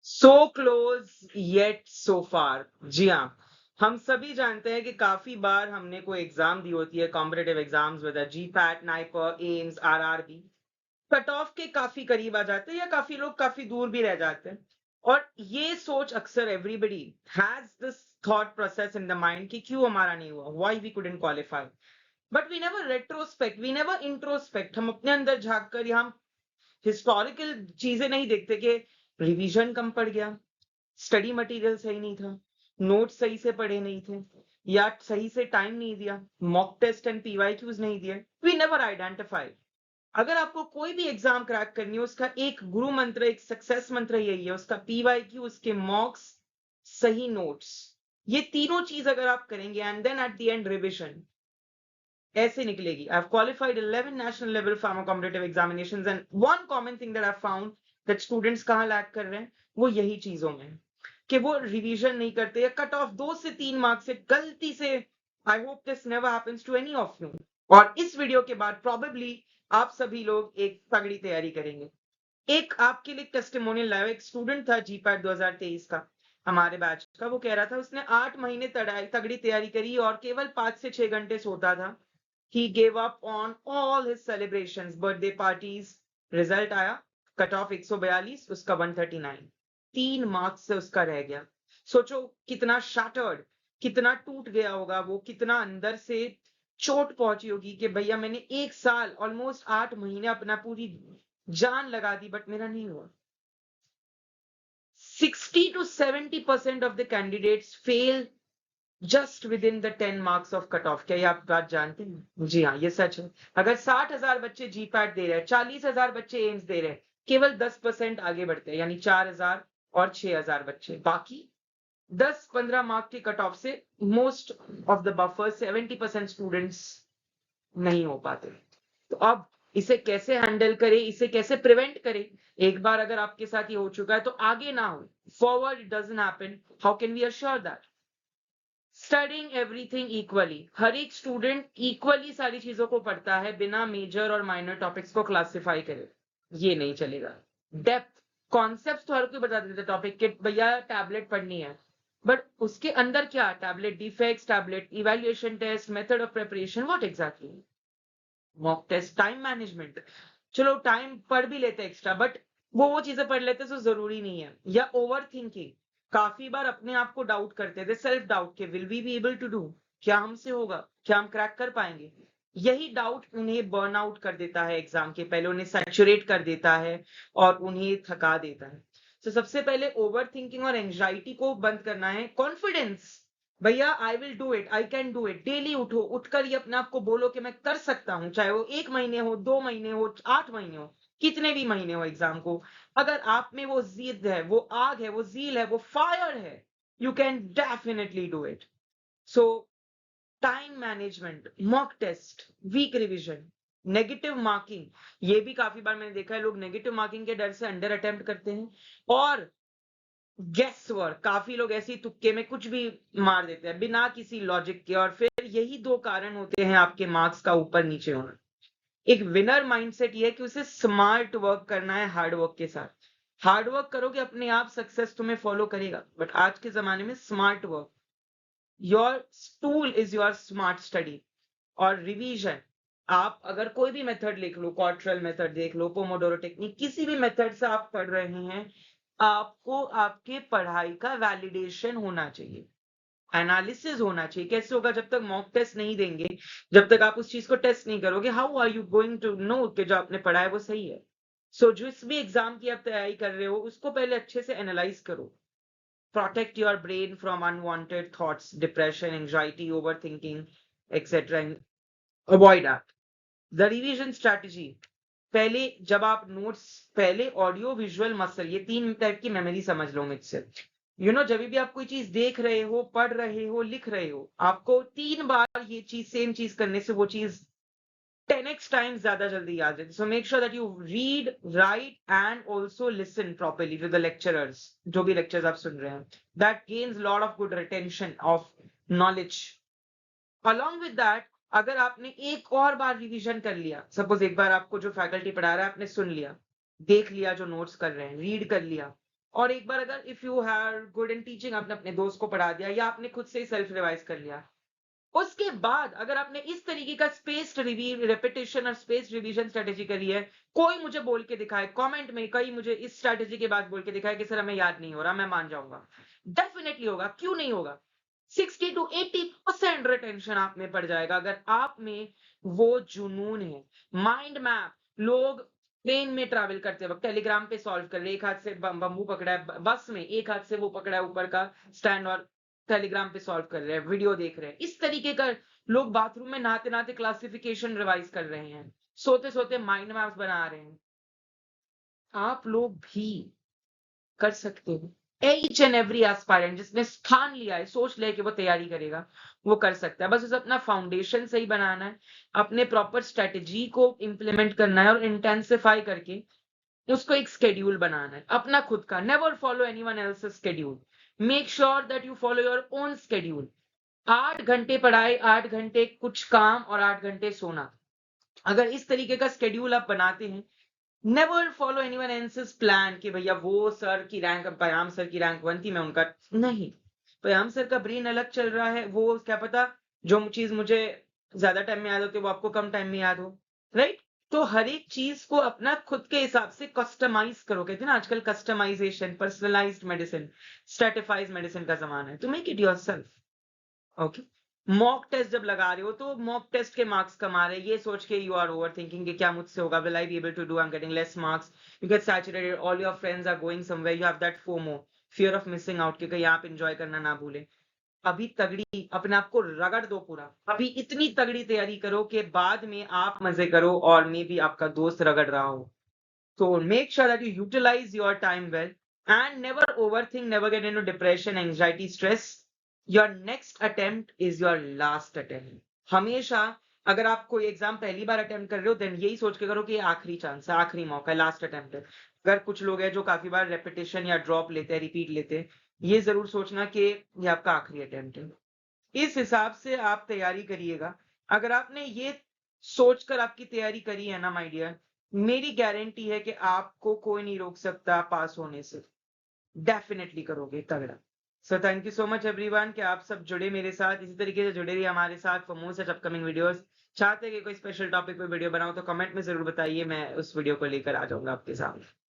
So close yet so फार। जी हाँ, हम सभी जानते हैं कि काफी बार हमने कोई एग्जाम दी होती है, competitive exams, whether GPAT, NIPER, AIIMS, RRB, cut off के काफी करीब आ जाते हैं या काफी लोग काफी दूर भी रह जाते हैं। और ये सोच अक्सर everybody has this thought process in the mind कि क्यों हमारा नहीं हुआ, why we couldn't qualify. But we never retrospect, we never introspect. हम अपने अंदर झांक कर या हम हिस्टोरिकल चीजें नहीं देखते कि रिवीजन कम पड़ गया, स्टडी मटेरियल सही नहीं था, नोट्स सही से पढ़े नहीं थे, या सही से टाइम नहीं दिया, मॉक टेस्ट एंड पीवाईक्यूज नहीं दिए। We never identify. अगर आपको कोई भी एग्जाम क्रैक करनी है, उसका एक गुरु मंत्र, एक सक्सेस मंत्र यही है, उसका पीवाईक्यू, उसके मॉक्स, सही नोट्स। ये तीनों चीज अगर आप करेंगे and then at the end revision, ऐसे निकलेगी। I have qualified 11 national level pharma competitive examinations and one common thing that I found that students कहां लैक कर रहे हैं, वो यही चीजों में कि वो रिवीजन नहीं करते या कट ऑफ 2 से 3 मार्क्स से गलती से। I hope this never happens to any of you. और इस वीडियो के बाद प्रोबेबली आप सभी लोग एक तगड़ी तैयारी करेंगे। एक आपके लिए टेस्टिमोनियल लाया, एक स्टूडेंट था जीपैट 2023 का, हमारे बैच का। वो कह रहा था उसने 8 महीने तगड़ी तैयारी करी और केवल 5 से 6 घंटे सोता था। He gave up on all his celebrations, birthday parties. Result आया, कट ऑफ 142, उसका 139, 3 मार्क्स से उसका रह गया। सोचो कितना शैटर्ड, कितना टूट गया होगा वो, कितना अंदर से चोट पहुंची होगी कि भैया मैंने 1 साल, ऑलमोस्ट 8 महीने अपना पूरी जान लगा दी, बट मेरा नहीं हुआ। 60 to 70% of the candidates fail just with in the 10 marks of cut off. क्या ये आप बात जानते हैं? जी हाँ, ये सच है। अगर 60,000 बच्चे जीपैट दे रहे हैं, 40,000 बच्चे एम्स दे रहे हैं, केवल 10% आगे बढ़ते हैं, यानी 4,000 और 6,000 बच्चे। बाकी 10-15 मार्क के कट ऑफ से most of the buffer 70% students नहीं हो पाते। तो अब इसे कैसे हैंडल करें, इसे कैसे प्रिवेंट करें? एक बार अगर आपके साथ ये हो चुका है तो आगे ना हो, forward it doesn't happen. How can we assure that? Studying everything equally. हर एक स्टूडेंट इक्वली सारी चीजों को पढ़ता है, बिना मेजर और माइनर टॉपिक्स को क्लासिफाई करे, ये नहीं चलेगा। डेप्थ, कॉन्सेप्ट तो हर कोई बता देते टॉपिक के, भैया टैबलेट पढ़नी है, बट उसके अंदर क्या, tablet defects, tablet evaluation test, method of preparation, what exactly? Mock test, time management. चलो टाइम पढ़ भी लेते एक्स्ट्रा, बट वो चीजें पढ़ लेते तो जरूरी नहीं है। या ओवर थिंकिंग, काफी बार अपने आप को डाउट करते थे, सेल्फ डाउट के will we be able to do, क्या हमसे होगा, क्या हम क्रैक कर पाएंगे? यही डाउट उन्हें बर्न आउट कर देता है एग्जाम के पहले, उन्हें सैचुरेट कर देता है और उन्हें थका देता है। तो सबसे पहले ओवर थिंकिंग और एंजाइटी को बंद करना है। कॉन्फिडेंस, भैया I will do it, I can do it. Daily उठो, उठकर ये अपने आप को बोलो कि मैं कर सकता हूं, चाहे वो 1 महीने हो, 2 महीने हो, 8 महीने हो, कितने भी महीने हो एग्जाम को। अगर आप में वो जिद है, वो आग है, वो जील है, वो फायर है, you can definitely do it. So time management, mock test, week revision, negative marking. ये भी काफी बार मैंने देखा है लोग नेगेटिव मार्किंग के डर से अंडर अटेम्प्ट करते हैं। और गेस वर्क, काफी लोग ऐसे ही तुक्के में कुछ भी मार देते हैं बिना किसी लॉजिक के, और फिर यही 2 कारण होते हैं आपके मार्क्स का ऊपर नीचे होना। एक विनर माइंडसेट ये है कि उसे स्मार्ट वर्क करना है हार्ड वर्क के साथ। हार्ड वर्क करोगे अपने आप सक्सेस तुम्हें फॉलो करेगा, बट आज के जमाने में smart work, your tool is your smart study. और रिवीजन, आप अगर कोई भी मेथड लिख लो, क्वार्टरल मेथड देख लो, पोमोडोरो टेक्निक, किसी भी मेथड से आप पढ़ रहे हैं, आपको आपके पढ़ाई का वैलिडेशन होना चाहिए, एनालिसिस होना चाहिए। कैसे होगा? जब तक मॉक टेस्ट नहीं देंगे, जब तक आप उस चीज को टेस्ट नहीं करोगे, how are you going to know कि जो आपने पढ़ा है वो सही है? सो जिस भी एग्जाम की आप तैयारी कर रहे हो, उसको पहले अच्छे से एनालाइज करो। Protect your brain from unwanted thoughts, depression, anxiety, over thinking etcetera, avoid that. The revision strategy, पहले जब आप नोट्स, पहले ऑडियो विजुअल मसल, ये 3 टाइप की मेमोरी समझ लो मुझसे। जब भी आप कोई चीज देख रहे हो, पढ़ रहे हो, लिख रहे हो, आपको 3 बार ये चीज, सेम चीज करने से वो चीज 10x टाइम्स ज्यादा जल्दी याद रहती है। So make sure that you read, write and also listen properly to the lecturers, जो भी लेक्चर्स आप सुन रहे हैं। That gains lot of good retention of knowledge. Along with that, अगर आपने एक और बार रिवीजन कर लिया, सपोज एक बार आपको जो फैकल्टी पढ़ा रहा है आपने सुन लिया, देख लिया जो नोट्स कर रहे हैं, रीड कर लिया, और एक बार अगर if you have good in teaching, आपने अपने दोस्त को पढ़ा दिया या आपने खुद से ही सेल्फ रिवाइज कर लिया, उसके बाद अगर आपने इस तरीके का स्पेस्ड रिपीटिशन और स्पेस्ड रिवीजन स्ट्रेटेजी करी है, कोई मुझे बोल के दिखाए कमेंट में, कहीं मुझे इस स्ट्रेटेजी के बाद बोल के दिखाए कि सर हमें याद नहीं हो रहा, मैं मान जाऊंगा। डेफिनेटली होगा, क्यों नहीं होगा। 60 to 80% रिटेंशन आप में पड़ जाएगा अगर आप में वो जुनून है। माइंड मैप, लोग प्लेन में ट्रैवल करते वक्त टेलीग्राम पे सॉल्व कर रहे, एक हाथ से बम्बू पकड़ा है बस में, एक हाथ से वो पकड़ा है ऊपर का स्टैंड और टेलीग्राम पे सॉल्व कर रहे हैं, वीडियो देख रहे हैं। इस तरीके का लोग बाथरूम में नहाते नहाते क्लासिफिकेशन रिवाइज कर रहे हैं, सोते सोते माइंड मैप्स बना रहे हैं। आप लोग भी कर सकते हो। ईच एंड एवरी एस्पायरेंट जिसने स्थान लिया है, सोच लिया कि वो तैयारी करेगा, वो कर सकता है। बस उसे अपना फाउंडेशन सही बनाना है, अपने प्रॉपर स्ट्रेटेजी को इंप्लीमेंट करना है और इंटेंसिफाई करके उसको एक स्केड्यूल बनाना है अपना खुद का। Never follow anyone else's schedule, make sure that you follow your own schedule. 8 घंटे पढ़ाई, 8 घंटे कुछ काम और 8 घंटे सोना, अगर इस तरीके का स्केड्यूल आप बनाते हैं, never follow anyone else's plan कि भैया वो सर की रैंक, पयाम सर की रैंक 1 थी, मैं उनका नहीं। पयाम सर का ब्रेन अलग चल रहा है, वो क्या पता जो चीज मुझे ज्यादा टाइम में याद होती है वो आपको कम टाइम में याद हो, राइट। तो हर एक चीज को अपना खुद के हिसाब से कस्टमाइज करो। कहते हैं ना आजकल customization, personalized medicine, stratifies medicine का जमाना है, तो make it yourself. Okay. Mock test जब लगा रहे हो तो मॉक टेस्ट के मार्क्स कमा रहे हैं, ये सोच के यू आर ओवर थिंकिंग कि क्या मुझसे होगा, will I be able to do, I am getting less marks, you get saturated, all your friends are going somewhere, you have that FOMO, fear of missing out, कि कहीं आप enjoy करना ना भूले। अभी तगड़ी अपने आप को रगड़ दो पूरा, अभी इतनी तगड़ी तैयारी करो कि बाद में आप मजे करो और मे भी आपका दोस्त रगड़ रहा हो। So make sure that you utilize your time well and never overthink, never get into depression, anxiety, stress. Your next attempt is your last attempt. हमेशा अगर आप कोई एग्जाम पहली बार अटेम्प्ट कर रहे हो देन यही सोच के करो कि ये आखिरी चांस है, आखिरी मौका है, लास्ट अटेम्प्ट है। अगर कुछ लोग हैं जो काफी बार रेपिटेशन या ड्रॉप लेते हैं, रिपीट लेते हैं, ये जरूर सोचना कि ये आपका आखिरी अटेम्प्ट है। इस हिसाब से आप तैयारी करिएगा। अगर आपने ये सोचकर आपकी तैयारी करी है ना माय डियर, मेरी गारंटी है कि आपको कोई नहीं रोक सकता पास होने से। डेफिनेटली करोगे तगड़ा। So thank you so much everyone कि आप सब जुड़े मेरे साथ, इसी तरीके से जुड़े रहिए हमारे साथ for more such upcoming videos. चाहते हैं कि कोई स्पेशल टॉपिक पे वीडियो बनाओ तो कमेंट में जरूर बताइए, मैं उस वीडियो को लेकर आ जाऊंगा आपके सामने।